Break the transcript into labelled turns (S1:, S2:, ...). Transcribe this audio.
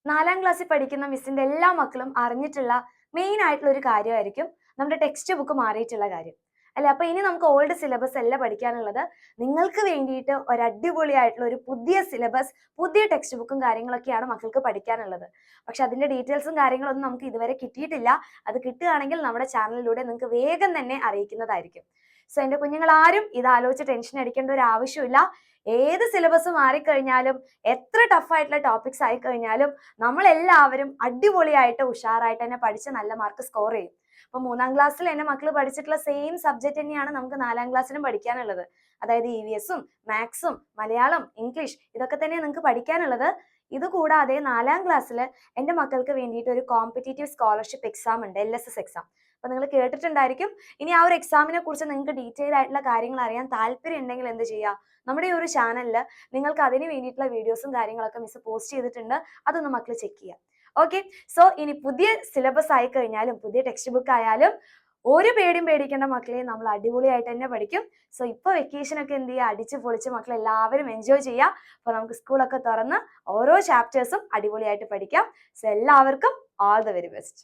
S1: 4ാം ക്ലാസ്സിൽ പഠിക്കുന്ന മിസ്സിന്റെ എല്ലാ മക്കളും അറിഞ്ഞിട്ടുള്ള മെയിൻ ആയിട്ടുള്ള ഒരു കാര്യമായിരിക്കും നമ്മുടെ ടെക്സ്റ്റ് ബുക്ക് മാറിയിട്ടുള്ള കാര്യം അല്ലെ. അപ്പൊ ഇനി നമുക്ക് ഓൾഡ് സിലബസ് അല്ല പഠിക്കാനുള്ളത്, നിങ്ങൾക്ക് വേണ്ടിയിട്ട് ഒരു അടിപൊളിയായിട്ടുള്ള ഒരു പുതിയ സിലബസ്, പുതിയ ടെക്സ്റ്റ് ബുക്കും കാര്യങ്ങളൊക്കെയാണ് മക്കൾക്ക് പഠിക്കാനുള്ളത്. പക്ഷെ അതിന്റെ ഡീറ്റെയിൽസും കാര്യങ്ങളൊന്നും നമുക്ക് ഇതുവരെ കിട്ടിയിട്ടില്ല. അത് കിട്ടുകയാണെങ്കിൽ നമ്മുടെ ചാനലിലൂടെ നിങ്ങൾക്ക് വേഗം തന്നെ അറിയിക്കുന്നതായിരിക്കും. സോ എന്റെ കുഞ്ഞുങ്ങൾ ആരും ഇത് ആലോചിച്ച് ടെൻഷൻ അടിക്കേണ്ട ഒരു ആവശ്യമില്ല. ഏത് സിലബസ് മാറിക്കഴിഞ്ഞാലും, എത്ര ടഫായിട്ടുള്ള ടോപ്പിക്സ് ആയി കഴിഞ്ഞാലും നമ്മൾ എല്ലാവരും അടിപൊളിയായിട്ട് ഉഷാറായിട്ട് തന്നെ പഠിച്ച് നല്ല മാർക്ക് സ്കോർ ചെയ്യും. അപ്പൊ 3ാം ക്ലാസ്സിൽ എന്റെ മക്കൾ പഠിച്ചിട്ടുള്ള സെയിം സബ്ജക്ട് തന്നെയാണ് നമുക്ക് 4ാം ക്ലാസ്സിലും പഠിക്കാനുള്ളത്. അതായത് EVSും മാത്സും മലയാളം ഇംഗ്ലീഷ് ഇതൊക്കെ തന്നെ നിങ്ങൾക്ക് പഠിക്കാനുള്ളത്. ഇത് കൂടാതെ 4ാം ക്ലാസ്സിൽ എന്റെ മക്കൾക്ക് വേണ്ടിയിട്ട് ഒരു കോമ്പറ്റേറ്റീവ് സ്കോളർഷിപ്പ് എക്സാം ഉണ്ട്, LSS എക്സാം. അപ്പൊ നിങ്ങൾ കേട്ടിട്ടുണ്ടായിരിക്കും. ഇനി ആ ഒരു എക്സാമിനെ കുറിച്ച് നിങ്ങൾക്ക് ഡീറ്റെയിൽ ആയിട്ടുള്ള കാര്യങ്ങൾ അറിയാൻ താല്പര്യം ഉണ്ടെങ്കിൽ എന്ത് ചെയ്യുക, നമ്മുടെ ഈ ഒരു ചാനലിൽ നിങ്ങൾക്ക് അതിന് വേണ്ടിയിട്ടുള്ള വീഡിയോസും കാര്യങ്ങളൊക്കെ മിസ് പോസ്റ്റ് ചെയ്തിട്ടുണ്ട്. അതൊന്ന് മക്കൾ ചെക്ക് ചെയ്യുക. ഓക്കെ, സോ ഇനി പുതിയ സിലബസ് ആയി കഴിഞ്ഞാലും പുതിയ ടെക്സ്റ്റ് ബുക്ക് ആയാലും ഒരു പേടിയും പേടിക്കേണ്ട മക്കളെ, നമ്മൾ അടിപൊളിയായിട്ട് തന്നെ പഠിക്കും. സോ ഇപ്പൊ വെക്കേഷൻ ഒക്കെ എന്ത് ചെയ്യുക, അടിച്ച് പൊളിച്ച് മക്കൾ എല്ലാവരും എൻജോയ് ചെയ്യുക. അപ്പൊ നമുക്ക് സ്കൂളൊക്കെ തുറന്ന് ഓരോ ചാപ്റ്റേഴ്സും അടിപൊളിയായിട്ട് പഠിക്കാം. സോ എല്ലാവർക്കും ഓൾ ദ വെരി ബെസ്റ്റ്.